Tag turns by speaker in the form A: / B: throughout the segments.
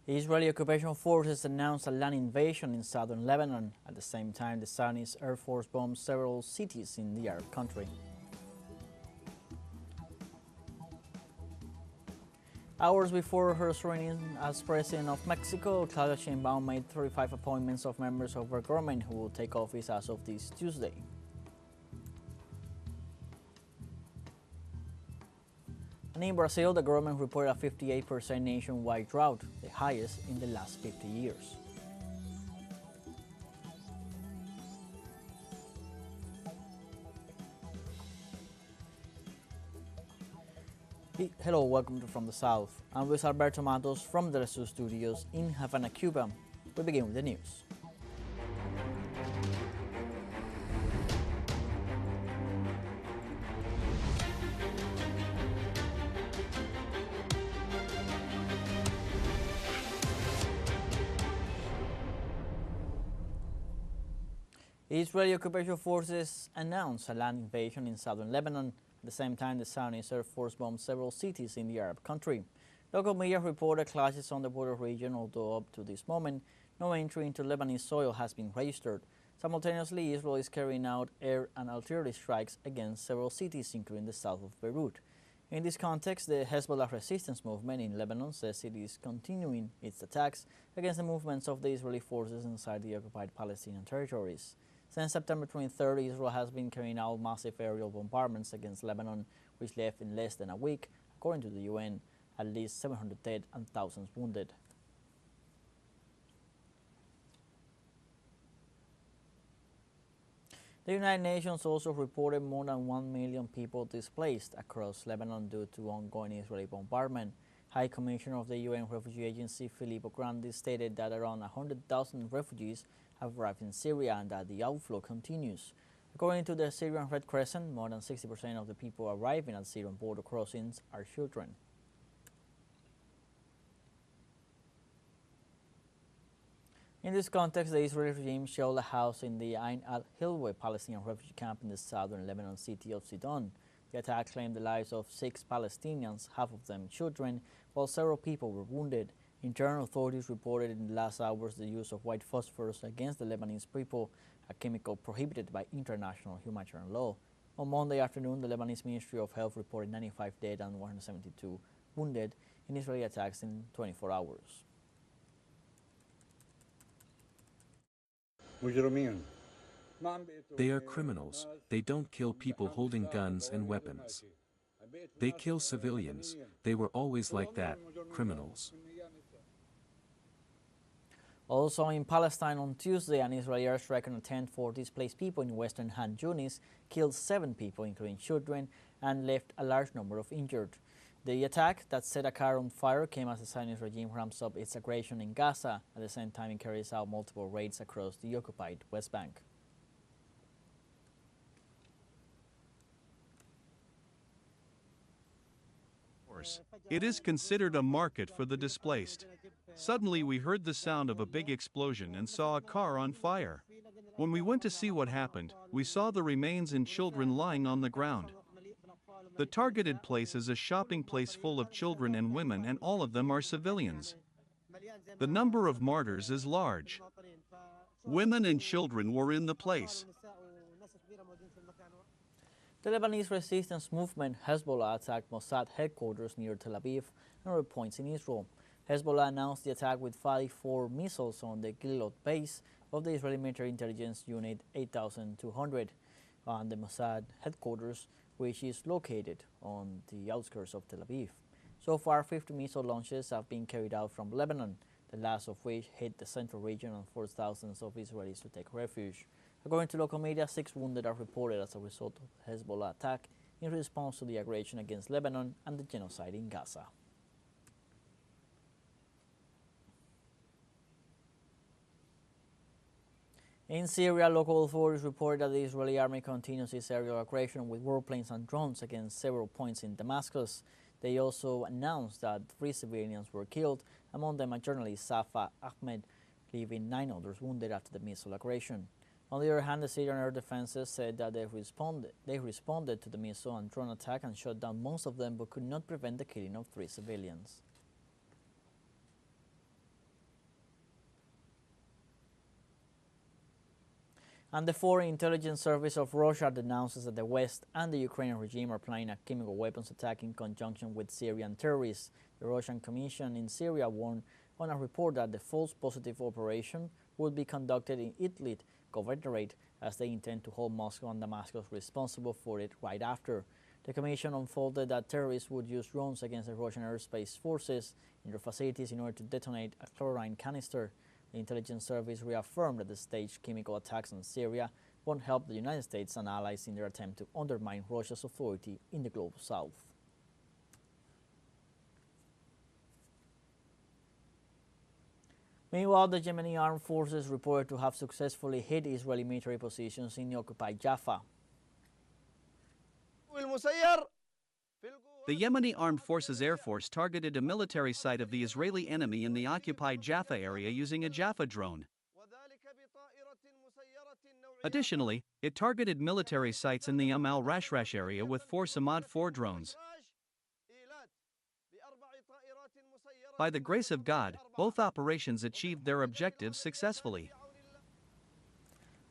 A: Israeli occupation forces announced a land invasion in southern Lebanon. At the same time, the Zionist Air Force bombed several cities in the Arab country. Hours before her swearing in as President of Mexico, Claudia Sheinbaum made 35 appointments of members of her government who will take office as of this Tuesday. And in Brazil, the government reported a 58% nationwide drought, the highest in the last 50 years. Hello, welcome to From the South. I'm Luis Alberto Matos from the teleSUR studios in Havana, Cuba. We begin with the news. Israeli occupation forces announced a land invasion in southern Lebanon. At the same time, the Zionist Air Force bombed several cities in the Arab country. Local media reported clashes on the border region, although up to this moment, no entry into Lebanese soil has been registered. Simultaneously, Israel is carrying out air and artillery strikes against several cities, including the south of Beirut. In this context, the Hezbollah resistance movement in Lebanon says it is continuing its attacks against the movements of the Israeli forces inside the occupied Palestinian territories. Since September 23rd, Israel has been carrying out massive aerial bombardments against Lebanon, which left in less than a week, according to the UN, at least 700 dead and thousands wounded. The United Nations also reported more than 1 million people displaced across Lebanon due to ongoing Israeli bombardment. High Commissioner of the UN Refugee Agency, Filippo Grandi, stated that around 100,000 refugees have arrived in Syria and that the outflow continues. According to the Syrian Red Crescent, more than 60% of the people arriving at Syrian border crossings are children. In this context, the Israeli regime shelled a house in the Ain al-Hilwa Palestinian refugee camp in the southern Lebanon city of Sidon. The attack claimed the lives of 6 Palestinians, half of them children, while several people were wounded. Internal authorities reported in the last hours the use of white phosphorus against the Lebanese people, a chemical prohibited by international humanitarian law. On Monday afternoon, the Lebanese Ministry of Health reported 95 dead and 172 wounded in Israeli attacks in 24 hours.
B: They are criminals. They don't kill people holding guns and weapons. They kill civilians. They were always like that, criminals.
A: Also in Palestine on Tuesday, an Israeli airstrike on a tent for displaced people in western Han Yunis killed 7 people, including children, and left a large number of injured. The attack that set a car on fire came as the Zionist regime ramps up its aggression in Gaza. At the same time, it carries out multiple raids across the occupied West Bank.
C: It is considered a market for the displaced. Suddenly we heard the sound of a big explosion and saw a car on fire. When we went to see what happened, we saw the remains and children lying on the ground. The targeted place is a shopping place full of children and women, and all of them are civilians. The number of martyrs is large. Women and children were in the place.
A: The Lebanese resistance movement Hezbollah attacked Mossad headquarters near Tel Aviv and other points in Israel. Hezbollah announced the attack with 54 missiles on the Gilot base of the Israeli Military Intelligence Unit 8200 on the Mossad headquarters, which is located on the outskirts of Tel Aviv. So far, 50 missile launches have been carried out from Lebanon, the last of which hit the central region and forced thousands of Israelis to take refuge. According to local media, 6 wounded are reported as a result of the Hezbollah attack in response to the aggression against Lebanon and the genocide in Gaza. In Syria, local authorities reported that the Israeli army continues its aerial aggression with warplanes and drones against several points in Damascus. They also announced that 3 civilians were killed, among them a journalist, Safa Ahmed, leaving 9 others wounded after the missile aggression. On the other hand, the Syrian air defenses said that they responded to the missile and drone attack and shot down most of them, but could not prevent the killing of 3 civilians. And the Foreign Intelligence Service of Russia denounces that the West and the Ukrainian regime are planning a chemical weapons attack in conjunction with Syrian terrorists. The Russian Commission in Syria warned on a report that the false positive operation would be conducted in Idlib Governorate, as they intend to hold Moscow and Damascus responsible for it right after. The Commission unfolded that terrorists would use drones against the Russian airspace forces in their facilities in order to detonate a chlorine canister. The intelligence service reaffirmed that the staged chemical attacks on Syria won't help the United States and allies in their attempt to undermine Russia's authority in the global south. Meanwhile, the Yemeni armed forces reported to have successfully hit Israeli military positions in the occupied Jaffa.
C: The Yemeni Armed Forces Air Force targeted a military site of the Israeli enemy in the occupied Jaffa area using a Jaffa drone. Additionally, it targeted military sites in the al-Rashrash area with 4 Samad 4 drones. By the grace of God, both operations achieved their objectives successfully.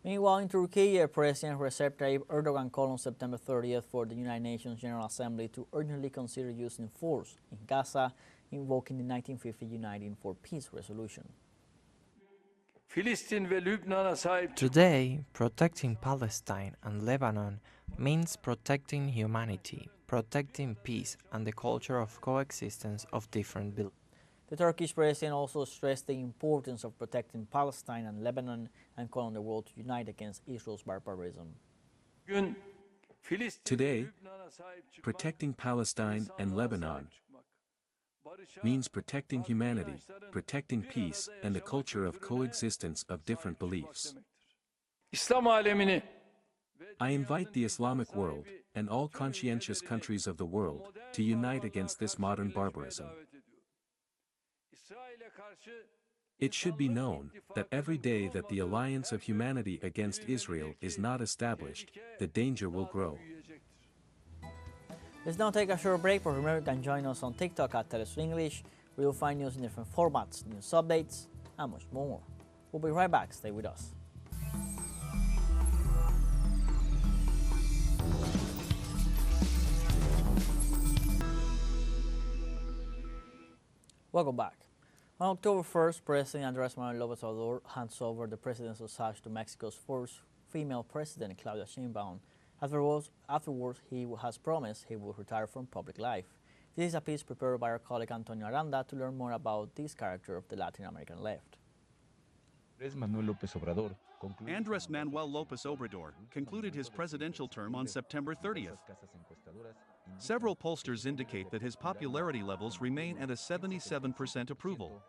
A: Meanwhile, in Turkey, President Recep Tayyip Erdogan called on September 30th for the United Nations General Assembly to urgently consider using force in Gaza, invoking the 1950 Uniting for Peace resolution.
D: Today, protecting Palestine and Lebanon means protecting humanity, protecting peace and the culture of coexistence of different beliefs.
A: The Turkish president also stressed the importance of protecting Palestine and Lebanon and called on the world to unite against Israel's barbarism.
B: Today, protecting Palestine and Lebanon means protecting humanity, protecting peace, and the culture of coexistence of different beliefs. I invite the Islamic world, and all conscientious countries of the world, to unite against this modern barbarism. It should be known that every day that the alliance of humanity against Israel is not established, the danger will grow.
A: Let's now take a short break, but remember you can join us on TikTok at teleSUR English, where you'll find news in different formats, news updates, and much more. We'll be right back. Stay with us. Welcome back. On October 1st, President Andrés Manuel López Obrador hands over the presidential sash to Mexico's first female president, Claudia Sheinbaum. Afterwards, he has promised he will retire from public life. This is a piece prepared by our colleague Antonio Aranda to learn more about this character of the Latin American left.
C: Andrés Manuel López Obrador concluded his presidential term on September 30th. Several pollsters indicate that his popularity levels remain at a 77% approval.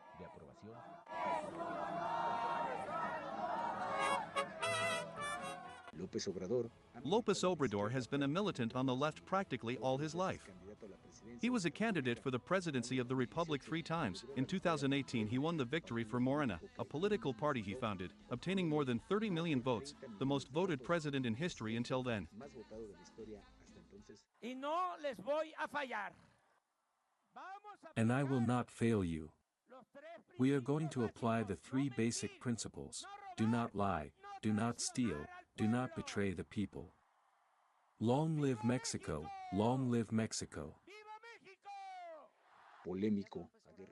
C: López Obrador has been a militant on the left practically all his life. He was a candidate for the presidency of the Republic 3 times. In 2018, he won the victory for Morena, a political party he founded, obtaining more than 30 million votes, the most voted president in history until then.
B: And I will not fail you. We are going to apply the 3 basic principles: do not lie, do not steal, do not betray the people. Long live Mexico, long live Mexico.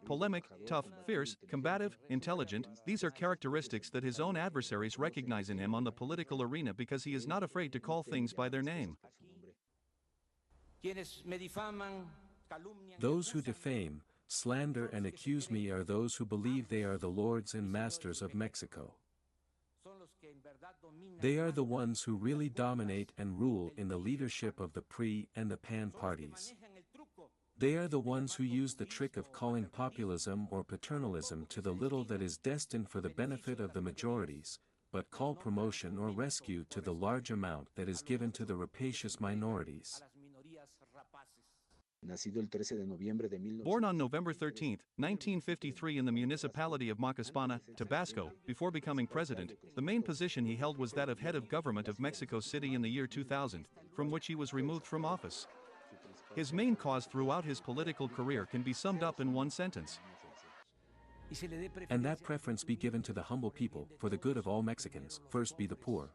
C: Polemic, tough, fierce, combative, intelligent, these are characteristics that his own adversaries recognize in him on the political arena because he is not afraid to call things by their name.
B: Those who defame, slander and accuse me are those who believe they are the lords and masters of Mexico. They are the ones who really dominate and rule in the leadership of the PRI and the PAN parties. They are the ones who use the trick of calling populism or paternalism to the little that is destined for the benefit of the majorities, but call promotion or rescue to the large amount that is given to the rapacious minorities.
C: Born on November 13, 1953 in the municipality of Macaspana, Tabasco, before becoming president, the main position he held was that of head of government of Mexico City in the year 2000, from which he was removed from office. His main cause throughout his political career can be summed up in one sentence.
B: And that preference be given to the humble people, for the good of all Mexicans, first be the poor.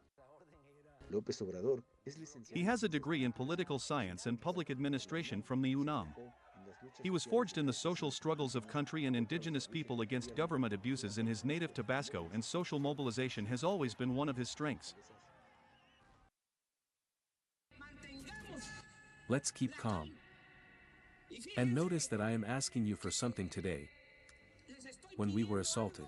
C: He has a degree in political science and public administration from the UNAM. He was forged in the social struggles of country and indigenous people against government abuses in his native Tabasco, and social mobilization has always been one of his strengths.
B: Let's keep calm. And notice that I am asking you for something today. When we were assaulted,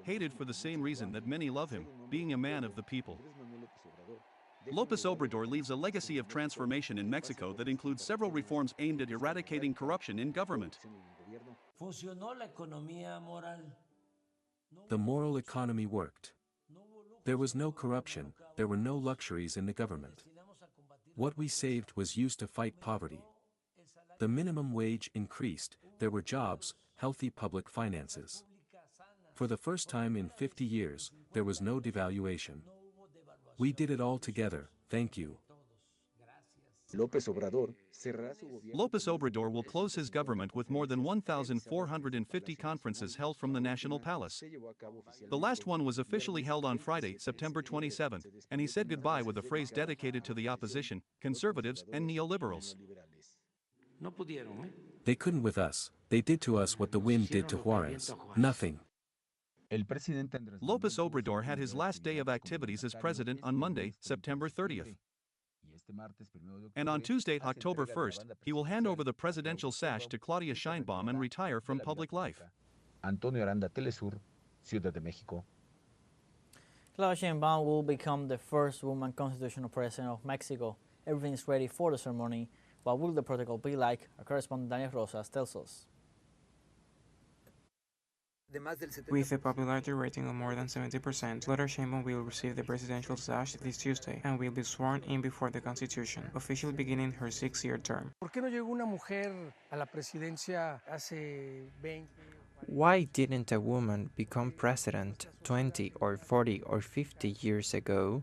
C: Hated for the same reason that many love him, being a man of the people. López Obrador leaves a legacy of transformation in Mexico that includes several reforms aimed at eradicating corruption in government.
B: the moral economy worked. There was no corruption, there were no luxuries in the government. What we saved was used to fight poverty. The minimum wage increased, there were jobs, healthy public finances. For the first time in 50 years, there was no devaluation. We did it all together, thank you.
C: López Obrador will close his government with more than 1,450 conferences held from the National Palace. The last one was officially held on Friday, September 27th, and he said goodbye with a phrase dedicated to the opposition, conservatives, and neoliberals.
B: They couldn't with us, they did to us what the wind did to Juarez, nothing.
C: López Obrador had his last day of activities as president on Monday, September 30th. And on Tuesday, October 1st, he will hand over the presidential sash to Claudia Sheinbaum and retire from public life.
A: teleSUR, Ciudad de México. Claudia Sheinbaum will become the first woman constitutional president of Mexico. Everything is ready for the ceremony. What will the protocol be like? Our correspondent Daniel Rosas tells us.
E: With a popularity rating of more than 70%, Claudia Sheinbaum will receive the presidential sash this Tuesday and will be sworn in before the Constitution, officially beginning her 6-year term.
D: Why didn't a woman become president 20 or 40 or 50 years ago?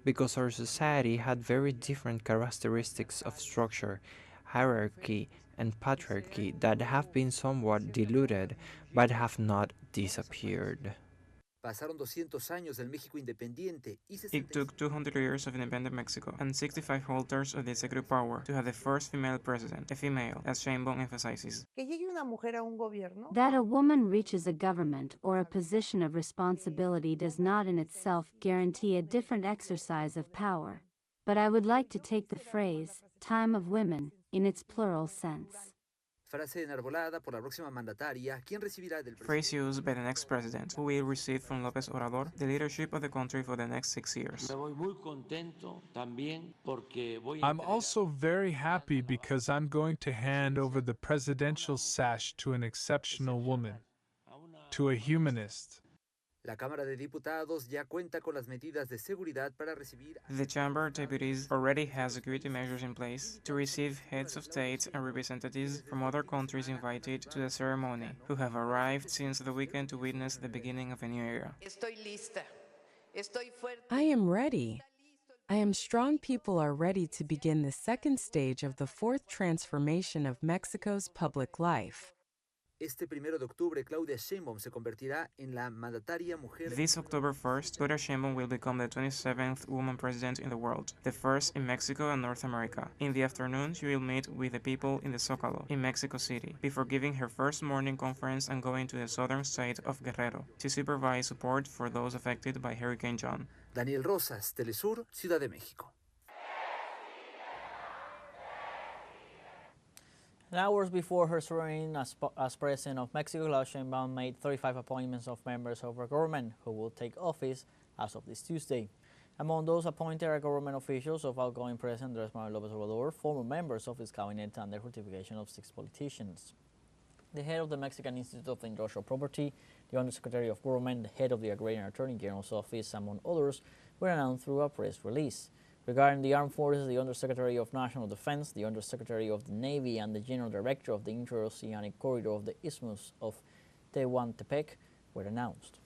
D: Because our society had very different characteristics of structure, hierarchy, and patriarchy that have been somewhat diluted but have not disappeared.
E: It took 200 years of independent Mexico and 65 holders of the executive power to have the first female president, a female, as Sheinbaum emphasizes.
F: That a woman reaches a government or a position of responsibility does not in itself guarantee a different exercise of power. But I would like to take the phrase, time of women, in its plural sense.
E: Phrase used by the next president, who will receive from López Obrador the leadership of the country for the next 6 years.
G: I'm also very happy because I'm going to hand over the presidential sash to an exceptional woman, to a humanist.
E: The Chamber of Deputies already has security measures in place to receive heads of state and representatives from other countries invited to the ceremony, who have arrived since the weekend to witness the beginning of a new era.
H: I am ready. I am strong people are ready to begin the second stage of the fourth transformation of Mexico's public life.
E: This October 1st, Claudia Sheinbaum will become the 27th woman president in the world, the first in Mexico and North America. In the afternoon, she will meet with the people in the Zócalo, in Mexico City, before giving her first morning conference and going to the southern state of Guerrero to supervise support for those affected by Hurricane John.
A: Daniel Rosas, teleSUR, Ciudad de México. And hours before her swearing as President of Mexico, Claudia Sheinbaum made 35 appointments of members of her government who will take office as of this Tuesday. Among those appointed are government officials of outgoing President Andrés Manuel López Obrador, former members of his cabinet, and the ratification of 6 politicians. The head of the Mexican Institute of Industrial Property, the Undersecretary of Government, the head of the Agrarian Attorney General's office, among others, were announced through a press release. Regarding the Armed Forces, the Undersecretary of National Defense, the Undersecretary of the Navy, and the General Director of the Interoceanic Corridor of the Isthmus of Tehuantepec were announced.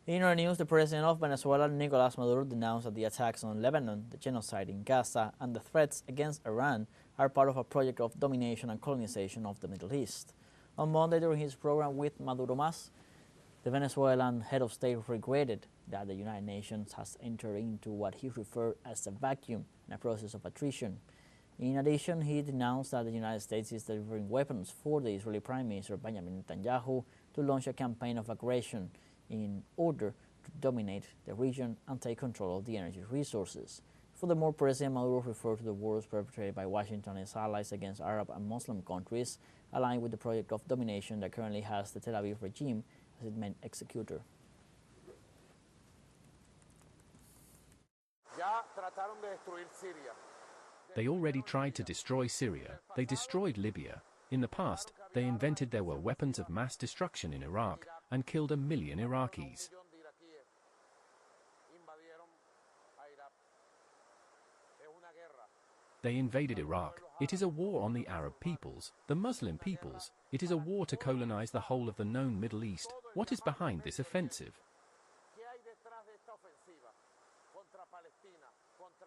A: In other news, the President of Venezuela, Nicolás Maduro, denounced that the attacks on Lebanon, the genocide in Gaza, and the threats against Iran are part of a project of domination and colonization of the Middle East. On Monday, during his program with Maduro Mas, the Venezuelan head of state regretted that the United Nations has entered into what he referred as a vacuum and a process of attrition. In addition, he denounced that the United States is delivering weapons for the Israeli Prime Minister Benjamin Netanyahu to launch a campaign of aggression in order to dominate the region and take control of the energy resources. Furthermore, President Maduro referred to the wars perpetrated by Washington and its allies against Arab and Muslim countries, aligned with the project of domination that currently has the Tel Aviv regime as its main executor.
I: They already tried to destroy Syria. They destroyed Libya. In the past, they invented there were weapons of mass destruction in Iraq and killed 1 million Iraqis. They invaded Iraq. It is a war on the Arab peoples, the Muslim peoples. It is a war to colonize the whole of the known Middle East. What is behind this offensive?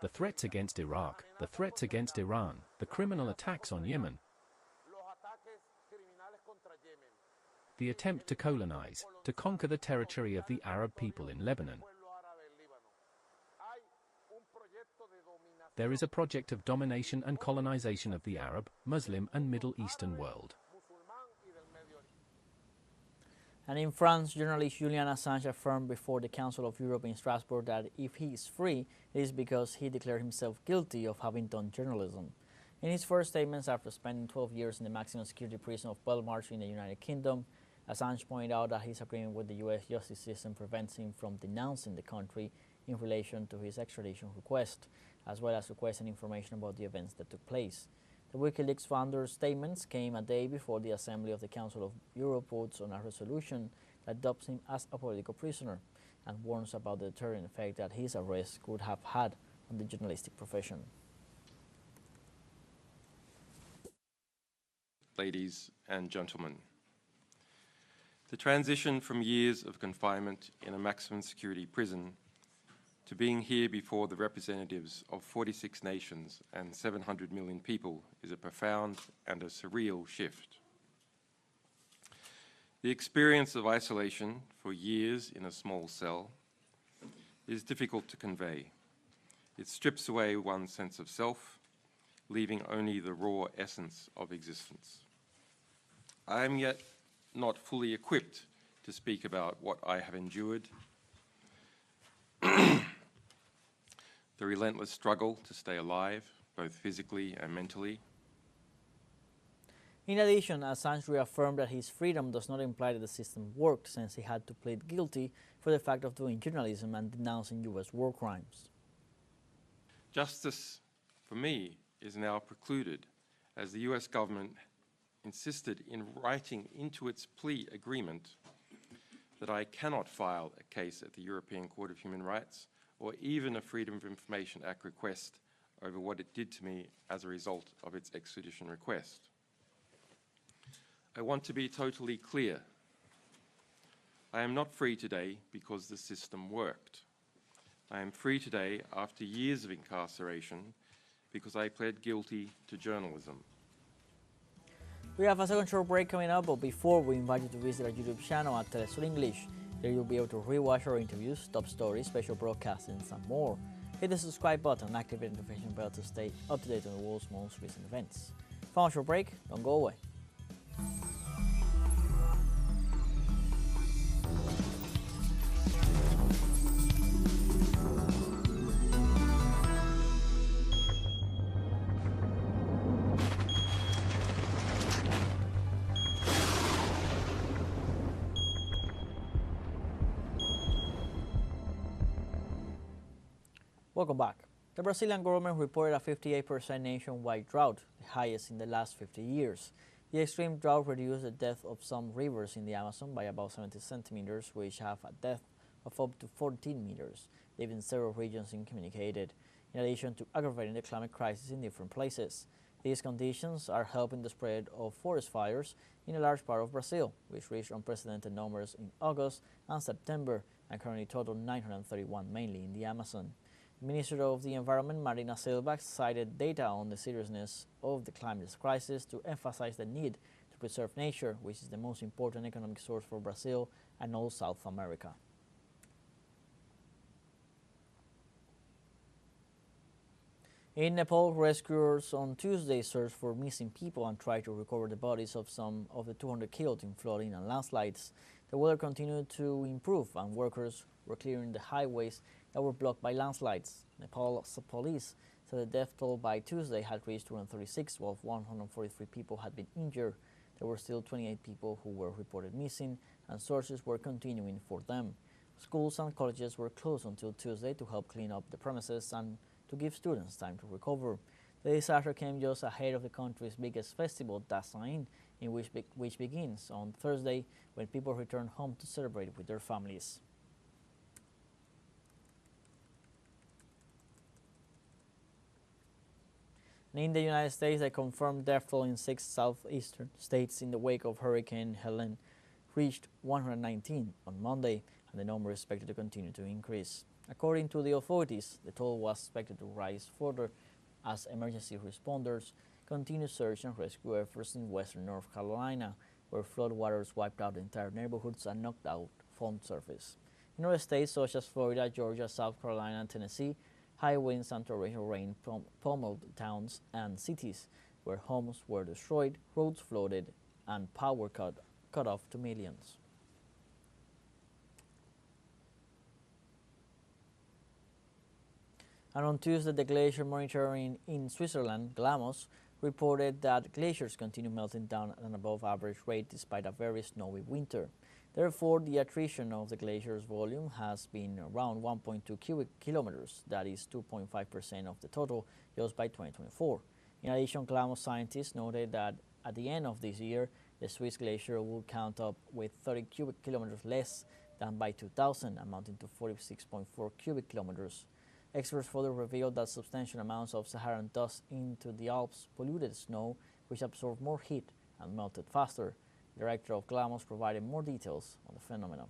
I: The threats against Iraq, the threats against Iran, the criminal attacks on Yemen, the attempt to colonize, to conquer the territory of the Arab people in Lebanon. There is a project of domination and colonization of the Arab, Muslim and Middle Eastern world.
A: And in France, journalist Julian Assange affirmed before the Council of Europe in Strasbourg that if he is free, it is because he declared himself guilty of having done journalism. In his first statements after spending 12 years in the maximum security prison of Belmarsh in the United Kingdom, Assange pointed out that his agreement with the U.S. justice system prevents him from denouncing the country in relation to his extradition request, as well as requesting information about the events that took place. The WikiLeaks founder's statements came a day before the Assembly of the Council of Europe votes on a resolution that adopts him as a political prisoner and warns about the deterrent effect that his arrest could have had on the journalistic profession.
J: Ladies and gentlemen, the transition from years of confinement in a maximum security prison to being here before the representatives of 46 nations and 700 million people is a profound and a surreal shift. The experience of isolation for years in a small cell is difficult to convey. It strips away one's sense of self, leaving only the raw essence of existence. I am yet not fully equipped to speak about what I have endured, the relentless struggle to stay alive, both physically and mentally.
A: In addition, Assange reaffirmed that his freedom does not imply that the system worked, since he had to plead guilty for the fact of doing journalism and denouncing U.S. war crimes.
J: Justice, for me, is now precluded, as the U.S. government insisted in writing into its plea agreement that I cannot file a case at the European Court of Human Rights or even a Freedom of Information Act request over what it did to me as a result of its extradition request. I want to be totally clear. I am not free today because the system worked. I am free today after years of incarceration because I pled guilty to journalism.
A: We have a second short break coming up, but before, we invite you to visit our YouTube channel at teleSUR English. There you'll be able to rewatch our interviews, top stories, special broadcasts, and some more. Hit the subscribe button and activate the notification bell to stay up to date on the world's most recent events. Final short break, don't go away. Welcome back. The Brazilian government reported a 58% nationwide drought, the highest in the last 50 years. The extreme drought reduced the depth of some rivers in the Amazon by about 70 centimeters, which have a depth of up to 14 meters, leaving several regions incommunicated, in addition to aggravating the climate crisis in different places. These conditions are helping the spread of forest fires in a large part of Brazil, which reached unprecedented numbers in August and September and currently total 931, mainly in the Amazon. The Minister of the Environment, Marina Silva, cited data on the seriousness of the climate crisis to emphasize the need to preserve nature, which is the most important economic source for Brazil and all South America. In Nepal, rescuers on Tuesday searched for missing people and tried to recover the bodies of some of the 200 killed in flooding and landslides. The weather continued to improve and workers were clearing the highways that were blocked by landslides. Nepal's police said the death toll by Tuesday had reached 236, while 143 people had been injured. There were still 28 people who were reported missing, and searches were continuing for them. Schools and colleges were closed until Tuesday to help clean up the premises and to give students time to recover. The disaster came just ahead of the country's biggest festival, Dasain, which begins on Thursday when people return home to celebrate with their families. In the United States, a confirmed death toll in 6 southeastern states in the wake of Hurricane Helene reached 119 on Monday, and the number is expected to continue to increase. According to the authorities, the toll was expected to rise further as emergency responders continue search and rescue efforts in western North Carolina, where floodwaters wiped out entire neighborhoods and knocked out phone service. In other states such as Florida, Georgia, South Carolina, and Tennessee, high winds and torrential rain pummeled towns and cities, where homes were destroyed, roads flooded, and power cut off to millions. And on Tuesday, the glacier monitoring in Switzerland, GLAMOS, reported that glaciers continue melting down at an above-average rate despite a very snowy winter. Therefore, the attrition of the glacier's volume has been around 1.2 cubic kilometers, that is 2.5% of the total, just by 2024. In addition, GLAMOS scientists noted that at the end of this year, the Swiss glacier will count up with 30 cubic kilometers less than by 2000, amounting to 46.4 cubic kilometers. Experts further revealed that substantial amounts of Saharan dust into the Alps polluted snow, which absorbed more heat and melted faster. The director of GLAMOS provided more details on the phenomenon.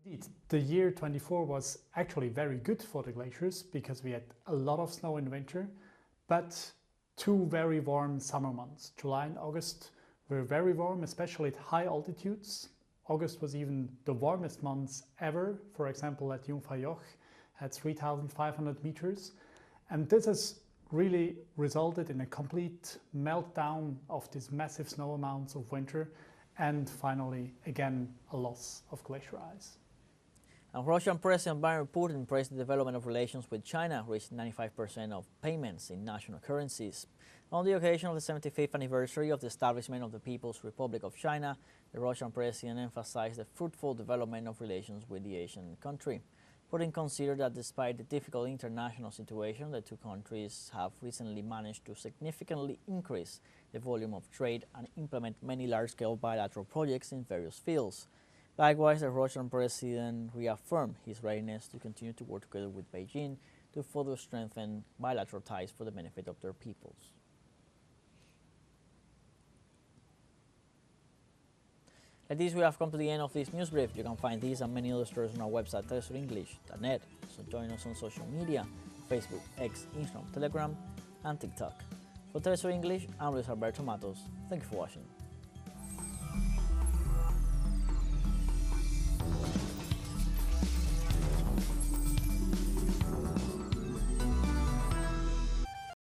K: Indeed, the year 24 was actually very good for the glaciers because we had a lot of snow in winter, but 2 very warm summer months. July and August were very warm, especially at high altitudes. August was even the warmest months ever. For example, at Jungfraujoch at 3,500 meters. And this has really resulted in a complete meltdown of these massive snow amounts of winter, and finally, again, a loss of glacier ice.
A: And Russian President Vladimir Putin praised the development of relations with China, reaching 95% of payments in national currencies. On the occasion of the 75th anniversary of the establishment of the People's Republic of China, the Russian president emphasized the fruitful development of relations with the Asian country. Putin considered that despite the difficult international situation, the two countries have recently managed to significantly increase the volume of trade and implement many large-scale bilateral projects in various fields. Likewise, the Russian president reaffirmed his readiness to continue to work together with Beijing to further strengthen bilateral ties for the benefit of their peoples. Like this, we have come to the end of this news brief. You can find these and many other stories on our website, telesurenglish.net. So join us on social media, Facebook, X, Instagram, Telegram, and TikTok. For TeleSUR English, I'm Luis Alberto Matos. Thank you for watching.